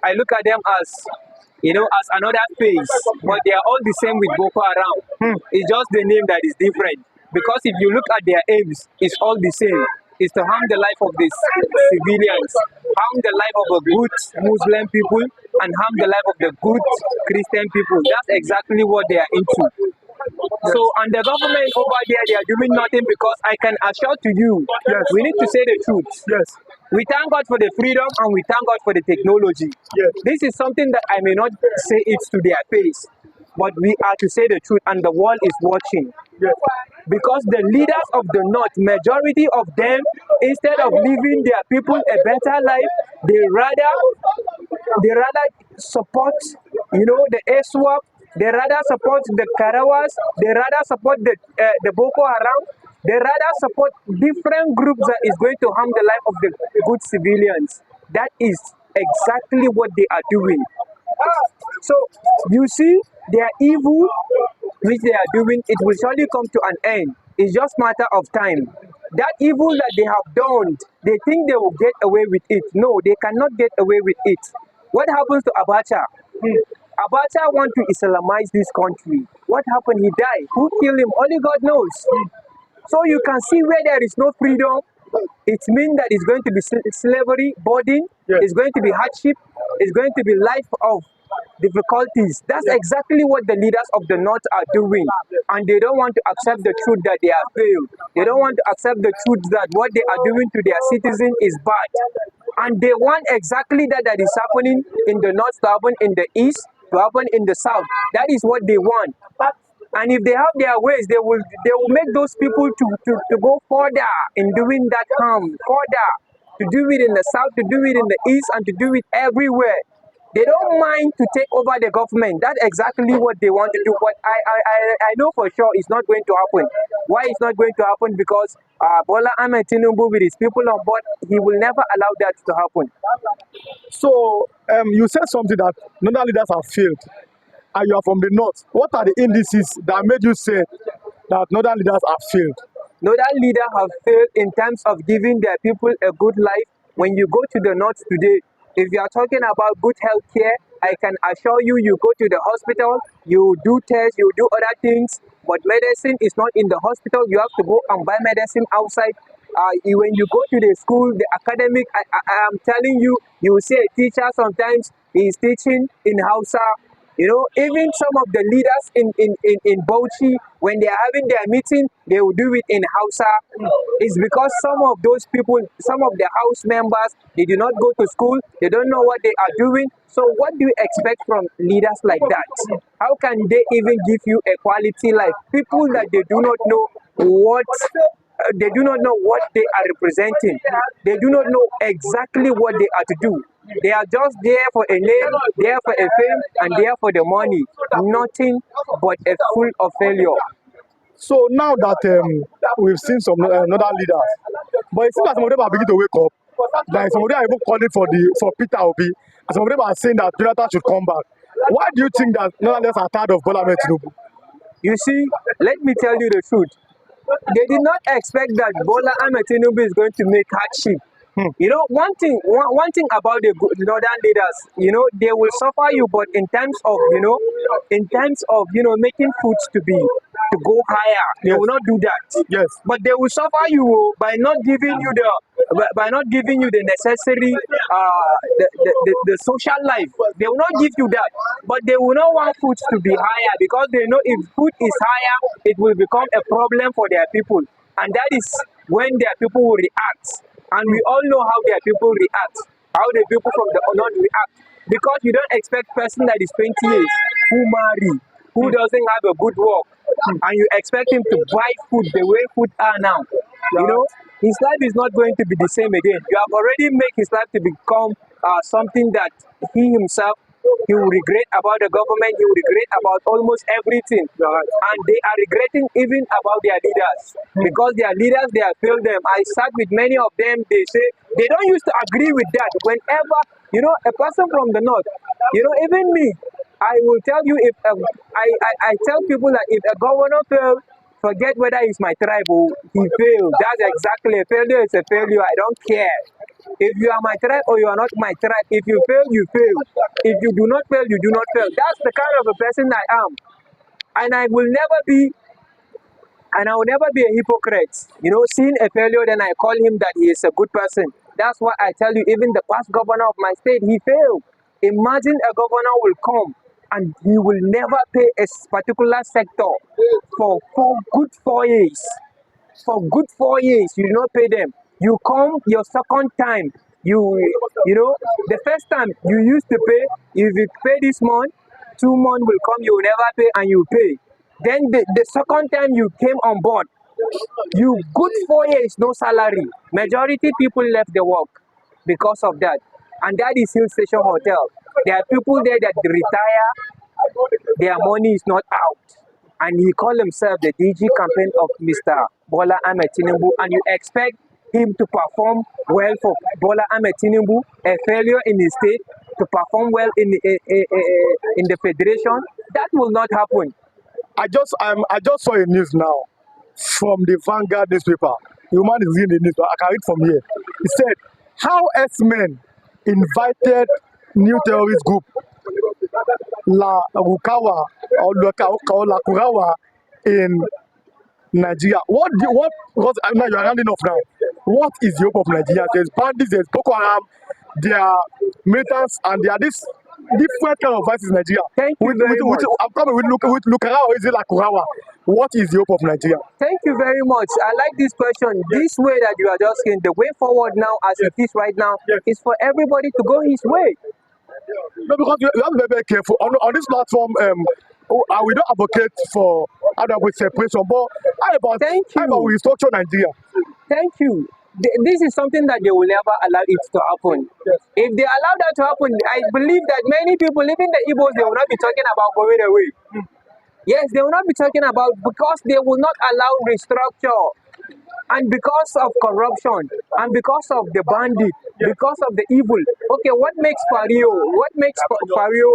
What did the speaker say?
I look at them as, as another phase, but they are all the same with Boko Haram. It's just the name that is different. Because if you look at their aims, it's all the same. It's to harm the life of the civilians, harm the life of the good Muslim people, and harm the life of the good Christian people. That's exactly what they are into. So, and the government over there, they are doing nothing, because I can assure to you, we need to say the truth. We thank God for the freedom, and we thank God for the technology. This is something that I may not say it to their face, but we are to say the truth, and the world is watching. Because the leaders of the North, majority of them, instead of giving their people a better life, they rather support, the ASWAP. They rather support the Karawas. They rather support the Boko Haram. They rather support different groups that is going to harm the life of the good civilians. That is exactly what they are doing. So you see, their evil, which they are doing, it will surely come to an end. It's just matter of time. That evil that they have done, they think they will get away with it. No, they cannot get away with it. What happens to Abacha? Abacha want to Islamize this country. What happened? He died. Who killed him? Only God knows. So you can see where there is no freedom, it means that it's going to be slavery, burden, it's going to be hardship, it's going to be life of difficulties. That's exactly what the leaders of the North are doing. And they don't want to accept the truth that they have failed. They don't want to accept the truth that what they are doing to their citizens is bad. And they want exactly that is happening in the North to happen in the East, to happen in the South. That is what they want. And if they have their ways, they will make those people to go further in doing that harm, further, to do it in the South, to do it in the East, and to do it everywhere. They don't mind to take over the government. That's exactly what they want to do. But I know for sure it's not going to happen. Why it's not going to happen? Because Bola Ahmed Tinubu, with his people on board, he will never allow that to happen. So you said something that northern leaders have failed, and you are from the North. What are the indices that made you say that northern leaders have failed? Northern leaders have failed in terms of giving their people a good life. When you go to the North today, if you are talking about good health care, I can assure you, you go to the hospital, you do tests, you do other things, but medicine is not in the hospital. You have to go and buy medicine outside. When you go to the school, the academic, I am telling you, you will see a teacher sometimes, he is teaching in Hausa. Even some of the leaders in Bauchi, when they are having their meeting, they will do it in Hausa. It's because some of those people, some of the house members, they do not go to school, they don't know what they are doing. So what do you expect from leaders like that? How can they even give you a quality life? People that they do not know what they do not know what they are representing. They do not know exactly what they are to do. They are just there for a name, there for a fame, and there for the money. Nothing but a full of failure. So now that we've seen some northern leaders, but it seems like some of them are beginning to wake up. Like some of them are even calling for Peter Obi, and some of them are saying that Jonathan should come back. Why do you think that northern leaders are tired of Bola Ahmed Tinubu? You see, let me tell you the truth. They did not expect that Bola Ahmed Tinubu is going to make hardship. One thing about the northern leaders, they will suffer you, but in terms of, making food to go higher, they will not do that. Yes. But they will suffer you by not giving you the necessary the social life. They will not give you that, but they will not want food to be higher, because they know if food is higher, it will become a problem for their people, and that is when their people will react. And we all know how their people react, how the people from the North react. Because you don't expect a person that is 20 years, who marry, who doesn't have a good work, and you expect him to buy food the way food are now. His life is not going to be the same again. You have already made his life to become something that he himself, he will regret about the government, he will regret about almost everything. And they are regretting even about their leaders. Because their leaders, they have failed them. I sat with many of them, they say, they don't used to agree with that. Whenever, a person from the North, even me, I will tell you, if I tell people that if a governor fails, forget whether it's my tribe or he failed. That's exactly a failure. It's a failure. I don't care. If you are my tribe or you are not my tribe, if you fail, you fail. If you do not fail, you do not fail. That's the kind of a person I am. And I will never be and I will never be a hypocrite. You know, seeing a failure, then I call him that he is a good person. That's why I tell you, even the past governor of my state, he failed. Imagine a governor will come and he will never pay a particular sector for good 4 years. For good 4 years, you do not pay them. You come your second time, you know, the first time you used to pay, if you pay this month, 2 months will come, you will never pay and you pay. Then the second time you came on board, you good 4 years, no salary. Majority people left the work because of that. And that is Hill Station Hotel. There are people there that retire, their money is not out. And he called himself the DG campaign of Mr. Bola Ahmed Tinubu, and you expect him to perform well for Bola Ahmed Tinubu, a failure in his state, to perform well in the federation? That will not happen. I just saw a news now from the Vanguard newspaper. The woman is reading the news, but I can read from here. He said, how S-men invited new terrorist group La Rukawa or La Kurawa in Nigeria. Because now you are rounding off now. What is the hope of Nigeria? There's bandits, there's Boko Haram, there are militants, and there are this different kind of vices in Nigeria. Thank you very much. I'm coming with Lukarawa or is it La Kurawa? What is the hope of Nigeria? Thank you very much. I like this question. This way that you are just saying, the way forward now, as it is right now, is for everybody to go his way. No, because you have to be very careful. On this platform, we don't advocate for separation, but how about we restructure Nigeria? Thank you. This is something that they will never allow it to happen. If they allow that to happen, I believe that many people, even the Igbos, they will not be talking about going away. Yes, they will not be talking about, because they will not allow restructure. And because of corruption, and because of the bandit, because of the evil. Okay, what makes Fario? What makes Fario